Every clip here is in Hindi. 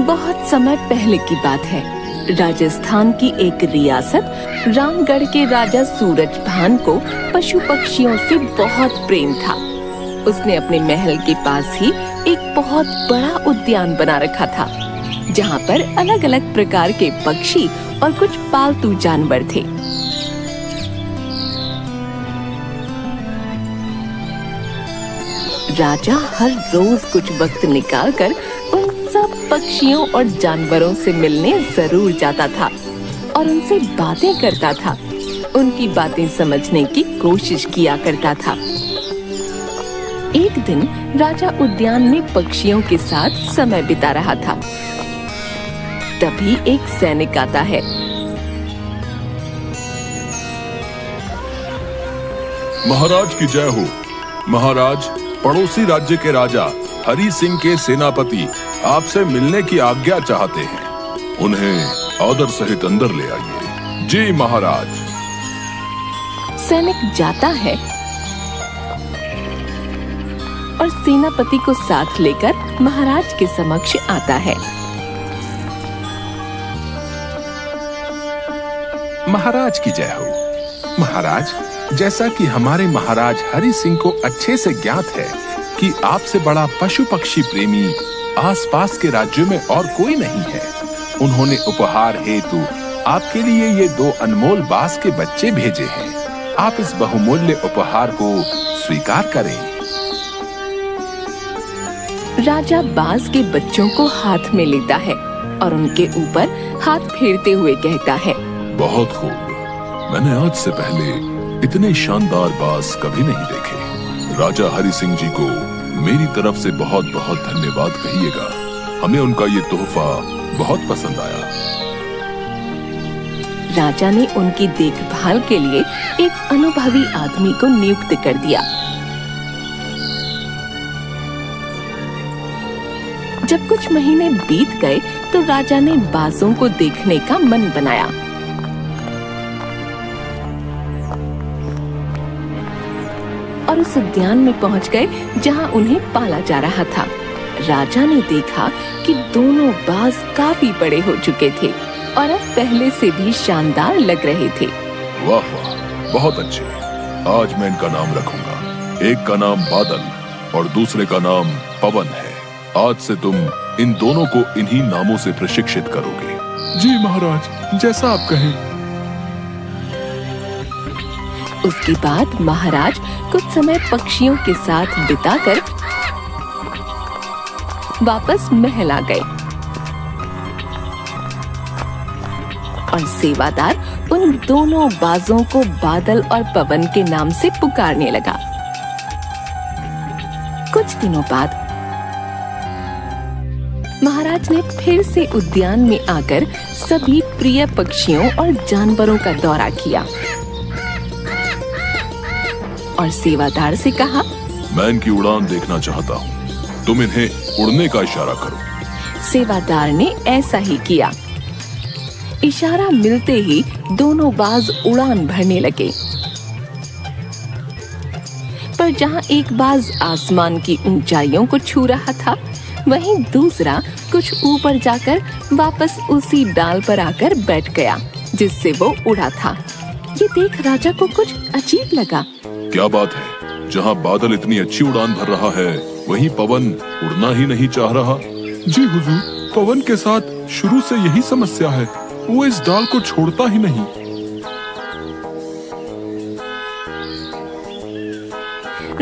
बहुत समय पहले की बात है। राजस्थान की एक रियासत रामगढ़ के राजा सूरजभान को पशु पक्षियों से बहुत प्रेम था। उसने अपने महल के पास ही एक बहुत बड़ा उद्यान बना रखा था, जहाँ पर अलग अलग प्रकार के पक्षी और कुछ पालतू जानवर थे। राजा हर रोज कुछ वक्त निकालकर उन सब पक्षियों और जानवरों से मिलने जरूर जाता था और उनसे बातें करता था। उनकी बातें समझने की कोशिश किया करता था। एक दिन राजा उद्यान में पक्षियों के साथ समय बिता रहा था। तभी एक सैनिक आता है। महाराज की जय हो। महाराज, पड़ोसी राज्य के राजा हरि सिंह के सेनापति आपसे मिलने की आज्ञा चाहते हैं। उन्हें आदर सहित अंदर ले आइए। जी महाराज। सैनिक जाता है और सेनापति को साथ लेकर महाराज के समक्ष आता है। महाराज की जय हो। महाराज, जैसा कि हमारे महाराज हरि सिंह को अच्छे से ज्ञात है कि आपसे बड़ा पशु पक्षी प्रेमी आसपास के राज्यों में और कोई नहीं है, उन्होंने उपहार हेतु आपके लिए ये 2 अनमोल बास के बच्चे भेजे हैं। आप इस बहुमूल्य उपहार को स्वीकार करें। राजा बास के बच्चों को हाथ में लेता है और उनके ऊपर हाथ फेरते हुए कहता है, बहुत खूब। मैंने आज से पहले इतने शानदार बास कभी नहीं देखे। राजा हरि सिंह जी को मेरी तरफ से बहुत बहुत धन्यवाद कहिएगा। हमें उनका ये तोहफा बहुत पसंद आया। राजा ने उनकी देखभाल के लिए एक अनुभवी आदमी को नियुक्त कर दिया। जब कुछ महीने बीत गए तो राजा ने बाजों को देखने का मन बनाया। और उस उद्यान में पहुंच गए जहां उन्हें पाला जा रहा था। राजा ने देखा कि दोनों बाज काफी बड़े हो चुके थे और अब पहले से भी शानदार लग रहे थे। वाह वाह, बहुत अच्छे। आज मैं इनका नाम रखूंगा। एक का नाम बादल और दूसरे का नाम पवन है। आज से तुम इन दोनों को इन्हीं नामों से प्रशिक्षित करोगे। जी महाराज, जैसा आप कहें। उसके बाद महाराज कुछ समय पक्षियों के साथ बिताकर वापस महल आ गए और सेवादार उन दोनों बाजों को बादल और पवन के नाम से पुकारने लगा। कुछ दिनों बाद महाराज ने फिर से उद्यान में आकर सभी प्रिय पक्षियों और जानवरों का दौरा किया और सेवादार से कहा, मैं इनकी उड़ान देखना चाहता हूँ। तुम इन्हें उड़ने का इशारा करो। सेवादार ने ऐसा ही किया। इशारा मिलते ही दोनों बाज उड़ान भरने लगे। पर जहाँ एक बाज आसमान की ऊंचाइयों को छू रहा था, वहीं दूसरा कुछ ऊपर जाकर वापस उसी डाल पर आकर बैठ गया जिससे वो उड़ा था। ये देख राजा को कुछ अजीब लगा। क्या बात है, जहाँ बादल इतनी अच्छी उड़ान भर रहा है, वहीं पवन उड़ना ही नहीं चाह रहा। जी हुजूर, पवन के साथ शुरू से यही समस्या है। वो इस डाल को छोड़ता ही नहीं।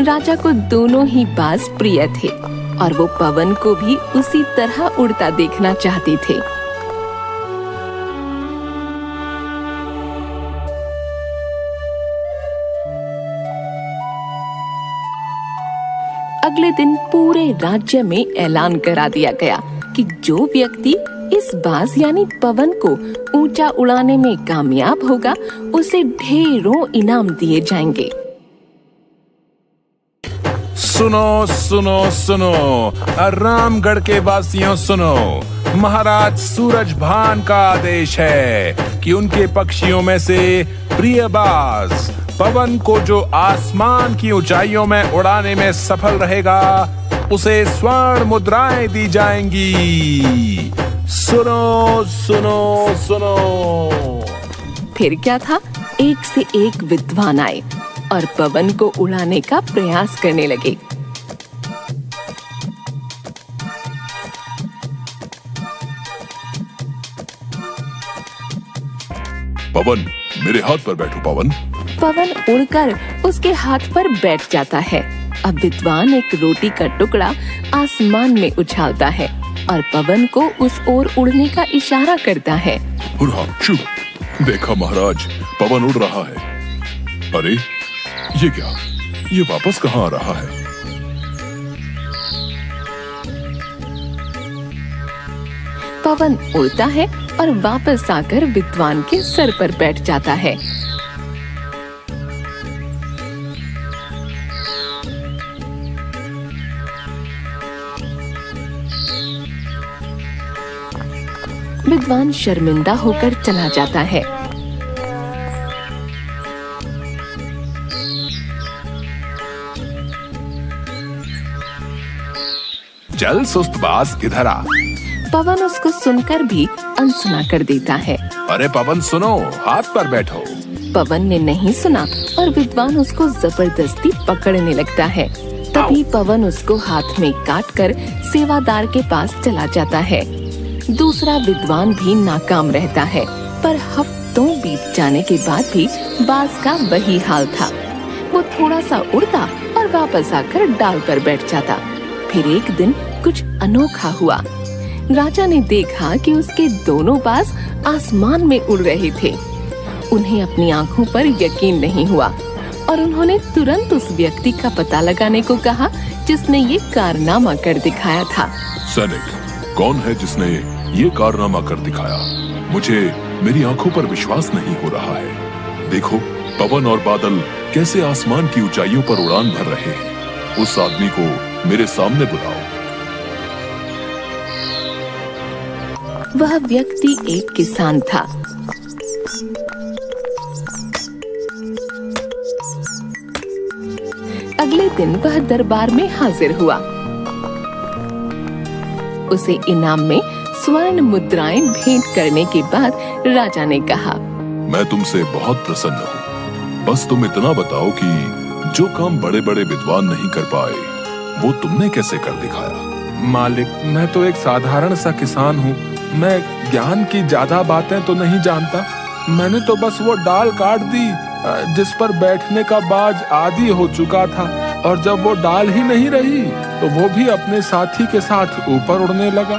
राजा को दोनों ही बाज प्रिय थे और वो पवन को भी उसी तरह उड़ता देखना चाहते थे। अगले दिन पूरे राज्य में ऐलान करा दिया गया कि जो व्यक्ति इस बाज यानी पवन को ऊंचा उड़ाने में कामयाब होगा, उसे ढेरों इनाम दिए जाएंगे। सुनो सुनो सुनो, रामगढ़ के वासियों सुनो। महाराज सूरजभान का आदेश है कि उनके पक्षियों में से प्रिय बाज पवन को जो आसमान की ऊंचाइयों में उड़ाने में सफल रहेगा, उसे स्वर्ण मुद्राएं दी जाएंगी। सुनो सुनो सुनो। फिर क्या था, एक से एक विद्वान आए और पवन को उड़ाने का प्रयास करने लगे। पवन, मेरे हाथ पर बैठो पवन। पवन उड़कर उसके हाथ पर बैठ जाता है। अब विद्वान एक रोटी का टुकड़ा आसमान में उछालता है और पवन को उस ओर उड़ने का इशारा करता है। हुर्रा, शू, देखा महाराज, पवन उड़ रहा है। अरे ये क्या, ये वापस कहाँ आ रहा है? पवन उड़ता है और वापस आकर विद्वान के सर पर बैठ जाता है। विद्वान शर्मिंदा होकर चला जाता है। चल सुस्तबाज, इधर आ। पवन उसको सुनकर भी अनसुना कर देता है। अरे पवन सुनो, हाथ पर बैठो। पवन ने नहीं सुना और विद्वान उसको जबरदस्ती पकड़ने लगता है। तभी पवन उसको हाथ में काटकर सेवादार के पास चला जाता है। दूसरा विद्वान भी नाकाम रहता है, पर हफ्तों बीत जाने के बाद भी बाज का वही हाल था। वो थोड़ा सा उड़ता और वापस आकर डाल पर बैठ जाता। फिर एक दिन कुछ अनोखा हुआ। राजा ने देखा कि उसके दोनों बाज आसमान में उड़ रहे थे। उन्हें अपनी आंखों पर यकीन नहीं हुआ और उन्होंने तुरंत उस व्यक्ति का पता लगाने को कहा जिसने ये कारनामा कर दिखाया था। सैनिक, कौन है जिसने ये कारनामा कर दिखाया? मुझे मेरी आंखों पर विश्वास नहीं हो रहा है। देखो, पवन और बादल कैसे आसमान की ऊंचाइयों पर उड़ान भर रहे हैं। उस आदमी को मेरे सामने बुलाओ। वह व्यक्ति एक किसान था। अगले दिन वह दरबार में हाजिर हुआ। उसे इनाम में स्वर्ण मुद्राएं भेंट करने के बाद राजा ने कहा, मैं तुमसे बहुत प्रसन्न हूँ। बस तुम इतना बताओ कि जो काम बड़े बड़े विद्वान नहीं कर पाए, वो तुमने कैसे कर दिखाया? मालिक, मैं तो एक साधारण सा किसान हूँ। मैं ज्ञान की ज्यादा बातें तो नहीं जानता। मैंने तो बस वो डाल काट दी जिस पर बैठने का बाज आदी हो चुका था, और जब वो डाल ही नहीं रही तो वो भी अपने साथी के साथ ऊपर उड़ने लगा।